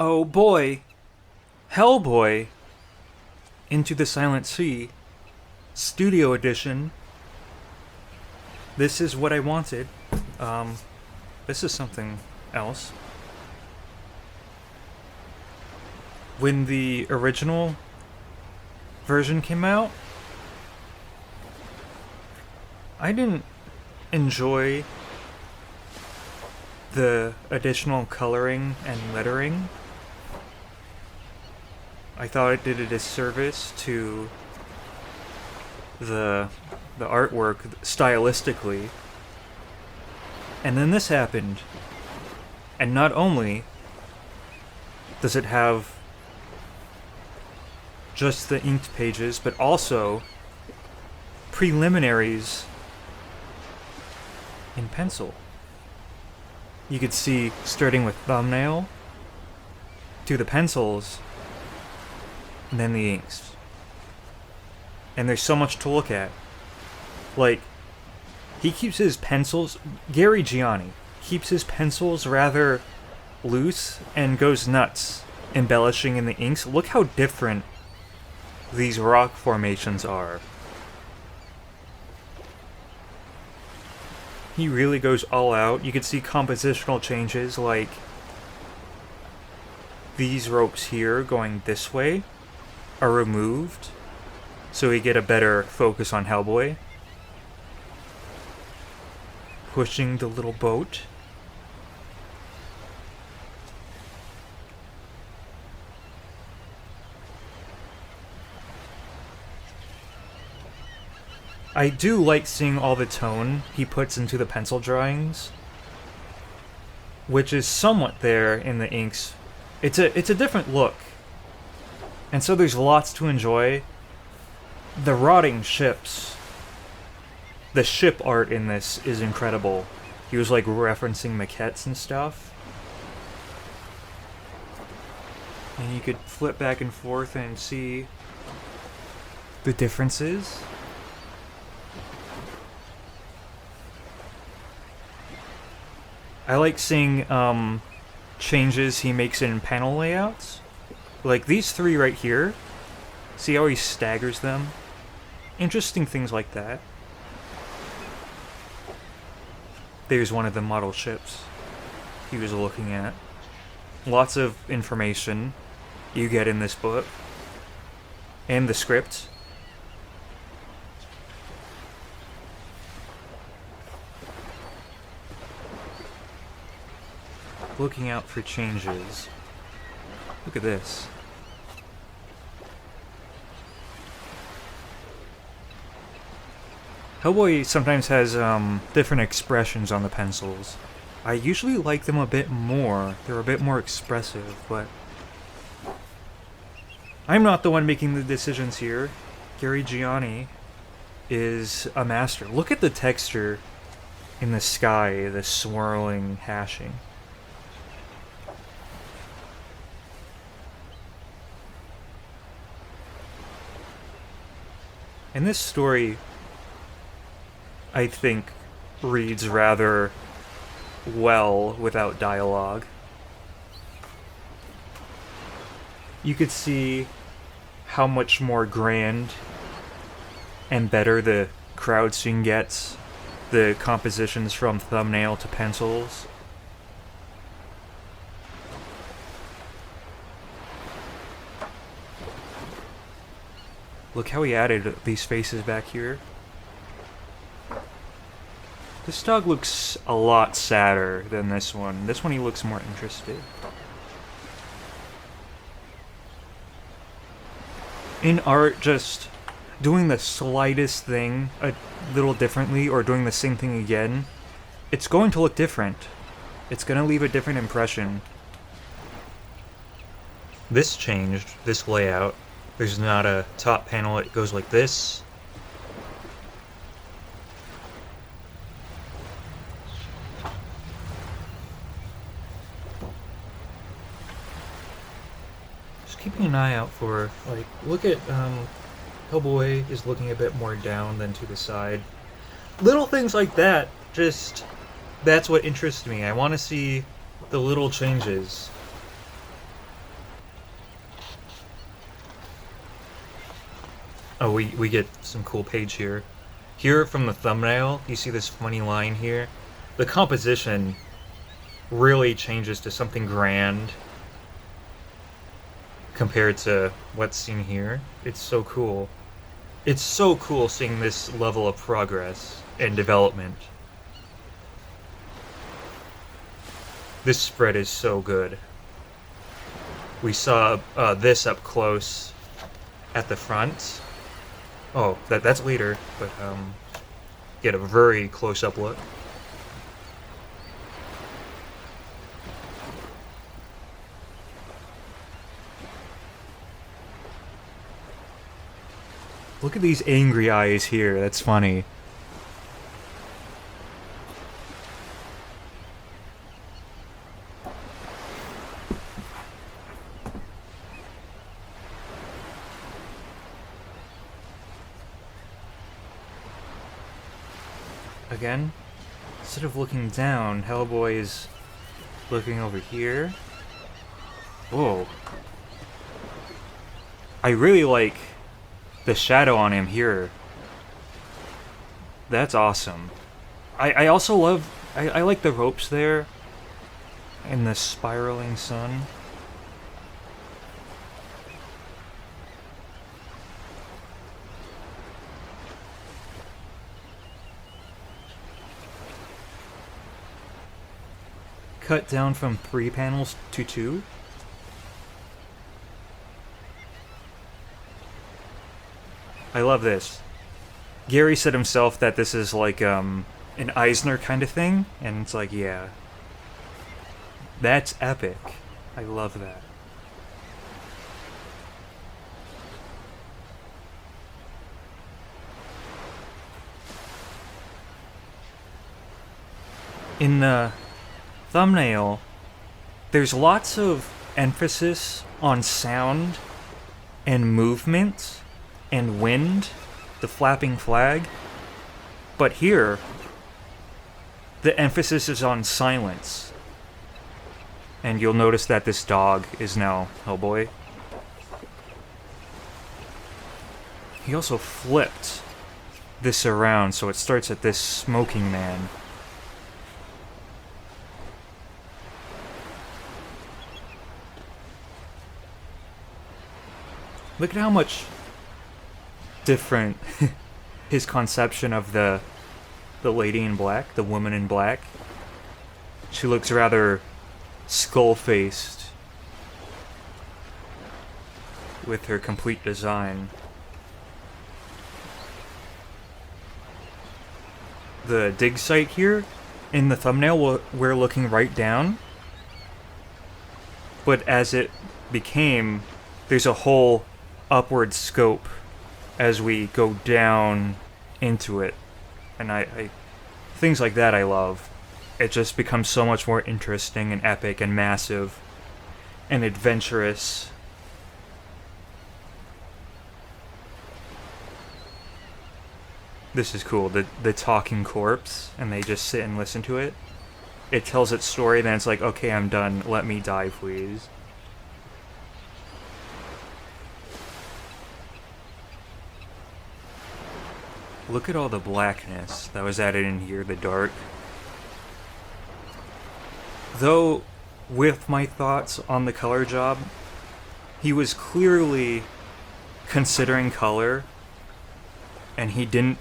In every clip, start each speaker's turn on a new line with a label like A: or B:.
A: Oh boy, Hellboy, Into the Silent Sea, Studio Edition. This is what I wanted. Um, this is something else. When the original version came out, I didn't enjoy the additional coloring and lettering. I thought it did a disservice to the artwork stylistically. And then this happened. And not only does it have just the inked pages, but also preliminaries in pencil. You could see, starting with thumbnail to the pencils, and then the inks. And there's so much to look at. Like, he keeps his pencils, Gary Gianni keeps his pencils rather loose and goes nuts embellishing in the inks. Look how different these rock formations are. He really goes all out. You can see compositional changes, like these ropes here going this way are removed so we get a better focus on Hellboy. Pushing the little boat. I do like seeing all the tone he puts into the pencil drawings, which is somewhat there in the inks. It's a different look, and so there's lots to enjoy. The rotting ships, the ship art in this is incredible. He was like referencing maquettes and stuff, and you could flip back and forth and see the differences. I like seeing changes he makes in panel layouts. Like these three right here. See how he staggers them? Interesting things like that. There's one of the model ships he was looking at. Lots of information you get in this book. And the script. Looking out for changes. Look at this. Hellboy sometimes has different expressions on the pencils. I usually like them a bit more. They're a bit more expressive, but I'm not the one making the decisions here. Gary Gianni is a master. Look at the texture in the sky, the swirling hashing. And this story, I think, reads rather well without dialogue. You could see how much more grand and better the crowd scene gets. The compositions from thumbnail to pencils. Look how he added these faces back here. This dog looks a lot sadder than this one. This one he looks more interested. In art, just doing the slightest thing a little differently or doing the same thing again, it's going to look different. It's going to leave a different impression. This changed, this layout. There's not a top panel, it goes like this. Just keeping an eye out for, like, look at, Hellboy is looking a bit more down than to the side. Little things like that, just, that's what interests me. I want to see the little changes. Oh, we get some cool page here. Here from the thumbnail, you see this funny line here. The composition really changes to something grand compared to what's seen here. It's so cool. It's so cool seeing this level of progress and development. This spread is so good. We saw this up close at the front. Oh, that's later, but get a very close-up look. Look at these angry eyes here. That's funny. Again, instead of looking down, Hellboy is looking over here. Whoa. I really like the shadow on him here. That's awesome. I also love... I like the ropes there. And the spiraling sun. Cut down from 3 panels to 2. I love this. Gary said himself that this is like an Eisner kind of thing, and it's like, yeah. That's epic. I love that. In the thumbnail, there's lots of emphasis on sound and movement and wind, the flapping flag. But here, the emphasis is on silence. And you'll notice that this dog is now Hellboy. He also flipped this around, so it starts at this smoking man. Look at how much different his conception of the lady in black, the woman in black. She looks rather skull-faced with her complete design. The dig site here, in the thumbnail, we're looking right down. But as it became, there's a whole upward scope as we go down into it. And I things like that I love. It just becomes so much more interesting and epic and massive and adventurous. This is cool. The talking corpse, and they just sit and listen to it. It tells its story, then it's like, okay, I'm done. Let me die, please. Look at all the blackness that was added in here, the dark. Though, with my thoughts on the color job, he was clearly considering color, and he didn't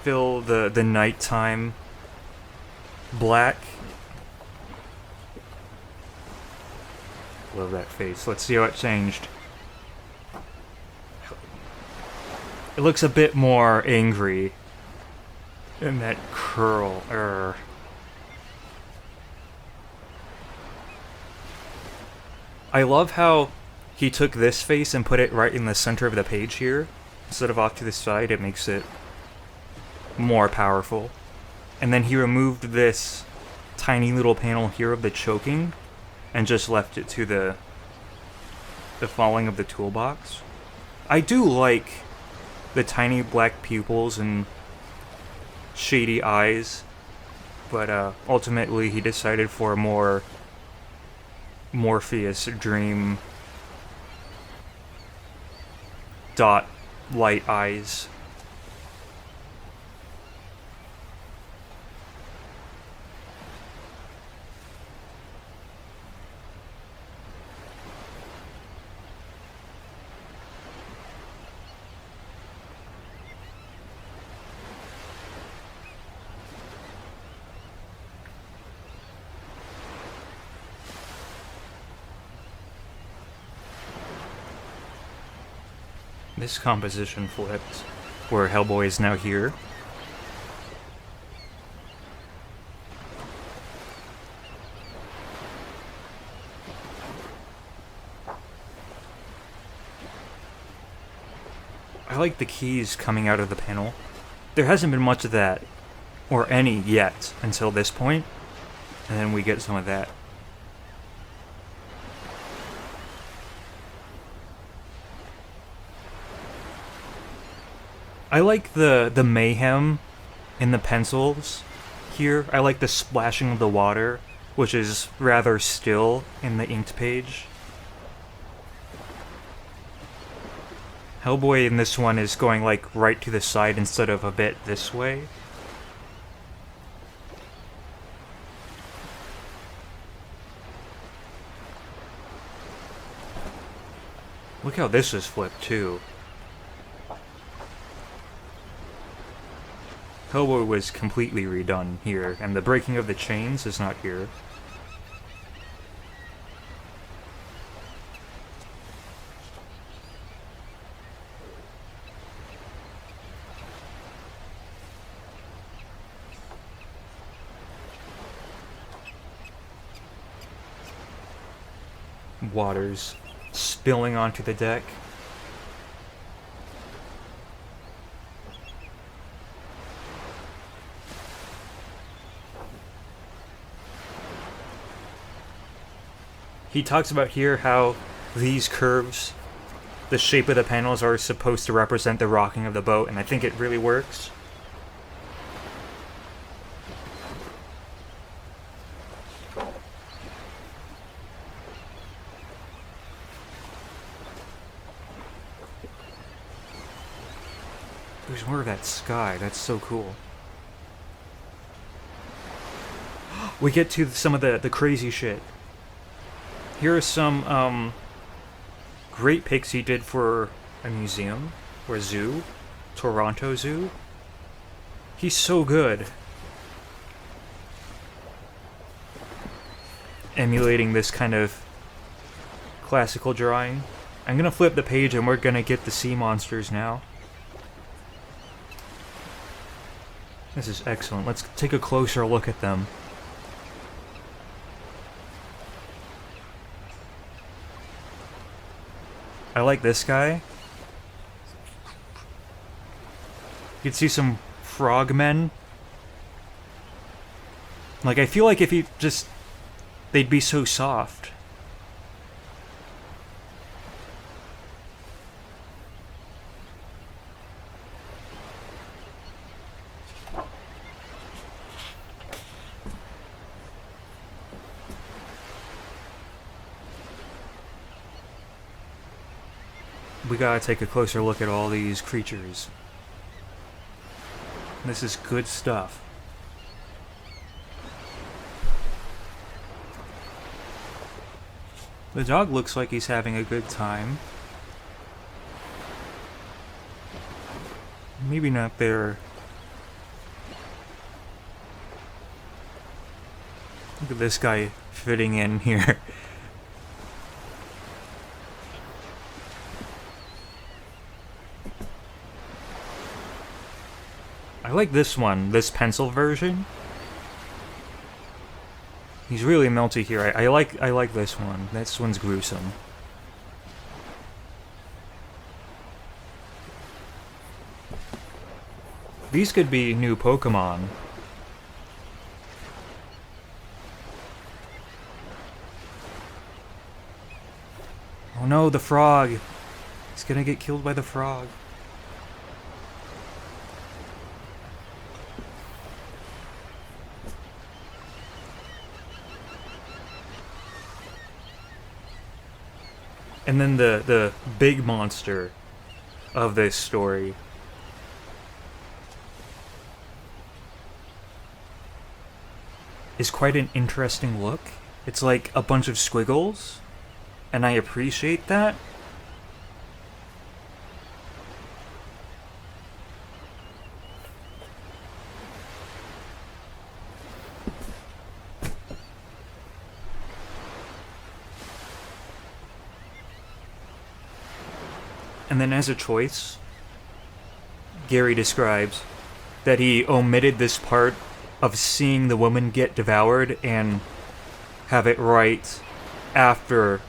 A: fill the nighttime black. Love that face. Let's see how it changed. It looks a bit more angry. And that curl. I love how he took this face and put it right in the center of the page here. Instead of off to the side, it makes it more powerful. And then he removed this tiny little panel here of the choking and just left it to the falling of the toolbox. I do like the tiny black pupils and shady eyes, but ultimately he decided for a more Morpheus dream dot light eyes. This composition flipped, where Hellboy is now here. I like the keys coming out of the panel. There hasn't been much of that, or any yet, until this point, and then we get some of that. I like the mayhem in the pencils here. I like the splashing of the water, which is rather still in the inked page. Hellboy in this one is going like right to the side instead of a bit this way. Look how this is flipped too. Hellboy was completely redone here, and the breaking of the chains is not here. Water's spilling onto the deck. He talks about here how these curves, the shape of the panels, are supposed to represent the rocking of the boat, and I think it really works. There's more of that sky. That's so cool. We get to some of the crazy shit. Here are some great pics he did for a museum or a zoo, Toronto Zoo. He's so good. Emulating this kind of classical drawing. I'm gonna flip the page and we're gonna get the sea monsters now. This is excellent. Let's take a closer look at them. I like this guy. You can see some frogmen. Like, I feel like if he just... they'd be so soft. We gotta take a closer look at all these creatures. This is good stuff. The dog looks like he's having a good time. Maybe not there. Look at this guy fitting in here. I like this one, this pencil version. He's really melty here. I like this one. This one's gruesome. These could be new Pokemon. Oh no, the frog! He's gonna get killed by the frog. And then the big monster of this story. Is quite an interesting look. It's like a bunch of squiggles, and I appreciate that. And then as a choice, Gary describes that he omitted this part of seeing the woman get devoured and have it right after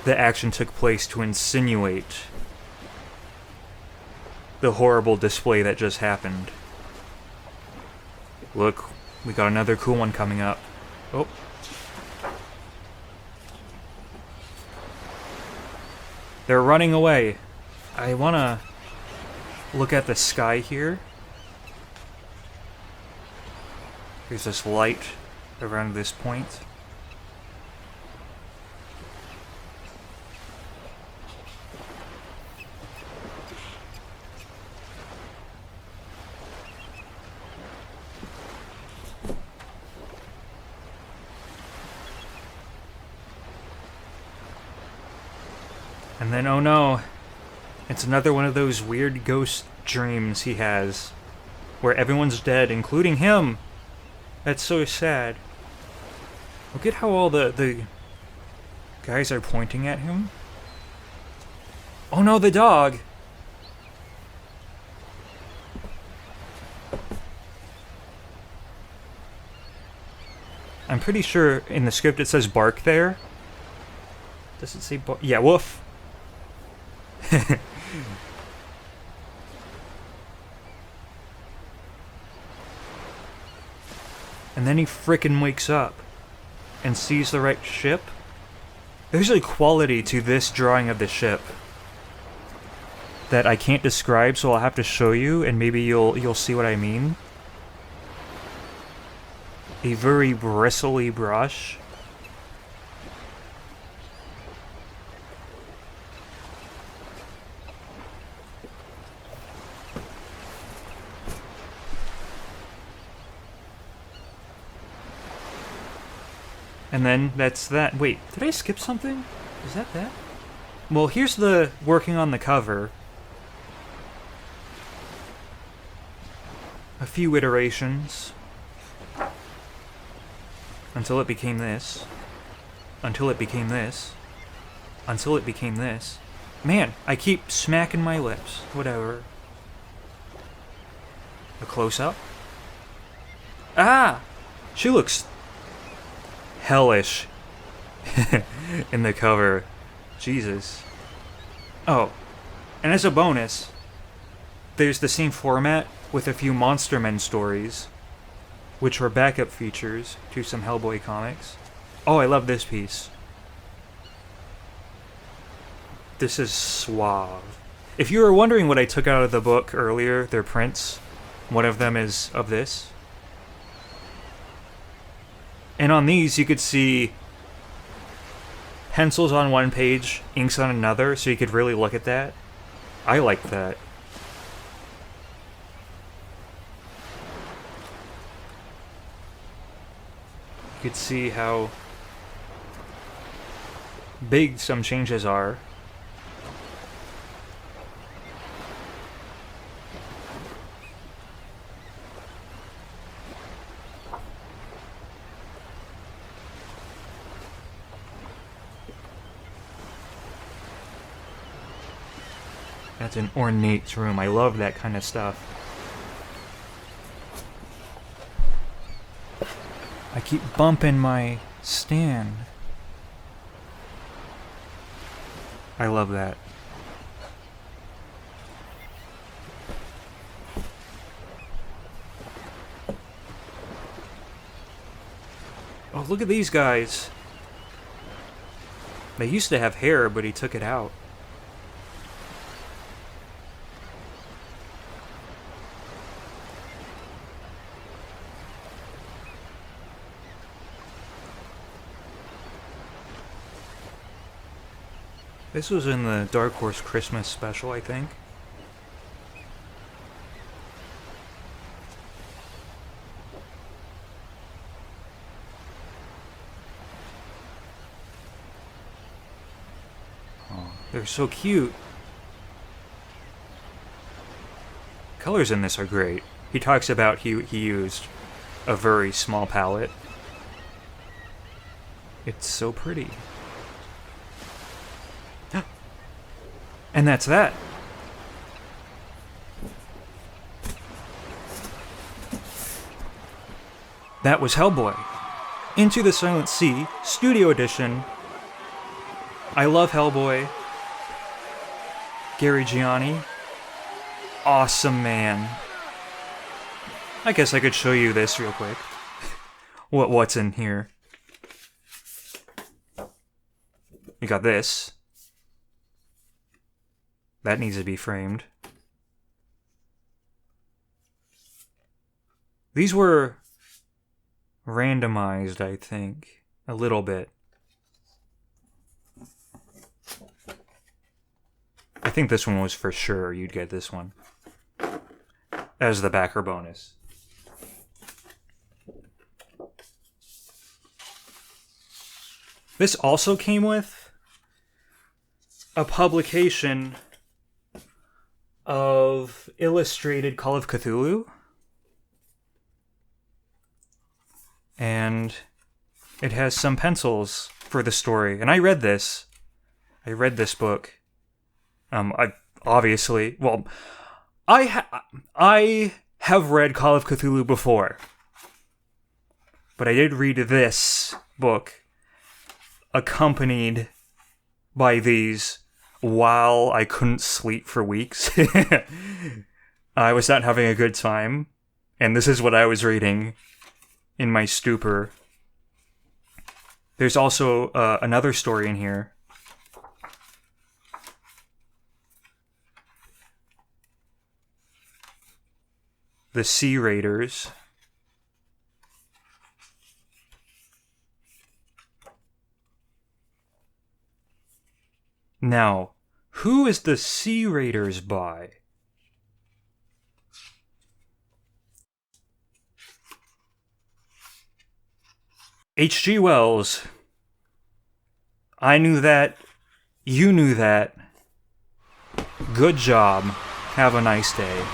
A: the action took place to insinuate the horrible display that just happened. Look, we got another cool one coming up. Oh. They're running away. I wanna look at the sky here. There's this light around this point. And then, oh no, it's another one of those weird ghost dreams he has, where everyone's dead, including him. That's so sad. Look at how all the guys are pointing at him. Oh no, the dog! I'm pretty sure in the script it says bark there. Does it say bark? Yeah, woof. And then he frickin' wakes up and sees the right ship. There's a quality to this drawing of the ship that I can't describe, so I'll have to show you, and maybe you'll see what I mean. A very bristly brush. And then that's that. Wait, did I skip something? Is that that? Well, here's the working on the cover. A few iterations. Until it became this. Until it became this. Until it became this. Man, I keep smacking my lips. Whatever. A close-up. Ah! She looks hellish in the cover. Jesus. Oh, and as a bonus, there's the same format with a few Monster Men stories, which were backup features to some Hellboy comics. Oh, I love this piece. This is suave. If you were wondering what I took out of the book earlier, their prints, one of them is of this. And on these, you could see pencils on one page, inks on another, so you could really look at that. I like that. You could see how big some changes are. That's an ornate room. I love that kind of stuff. I keep bumping my stand. I love that. Oh, look at these guys. They used to have hair, but he took it out. This was in the Dark Horse Christmas special, I think. Oh, they're so cute. Colors in this are great. He talks about he used a very small palette. It's so pretty. And that's that. That was Hellboy. Into the Silent Sea, Studio Edition. I love Hellboy. Gary Gianni. Awesome man. I guess I could show you this real quick. What's in here? You got this. That needs to be framed. These were randomized, I think, a little bit. I think this one was for sure you'd get this one as the backer bonus. This also came with a publication of illustrated Call of Cthulhu. And it has some pencils for the story. And I read this. I read this book. I have read Call of Cthulhu before. But I did read this book accompanied by these while I couldn't sleep for weeks. I was not having a good time. And this is what I was reading in my stupor. There's also another story in here. The Sea Raiders. Now, who is the Sea Raiders by? H.G. Wells. I knew that. You knew that. Good job. Have a nice day.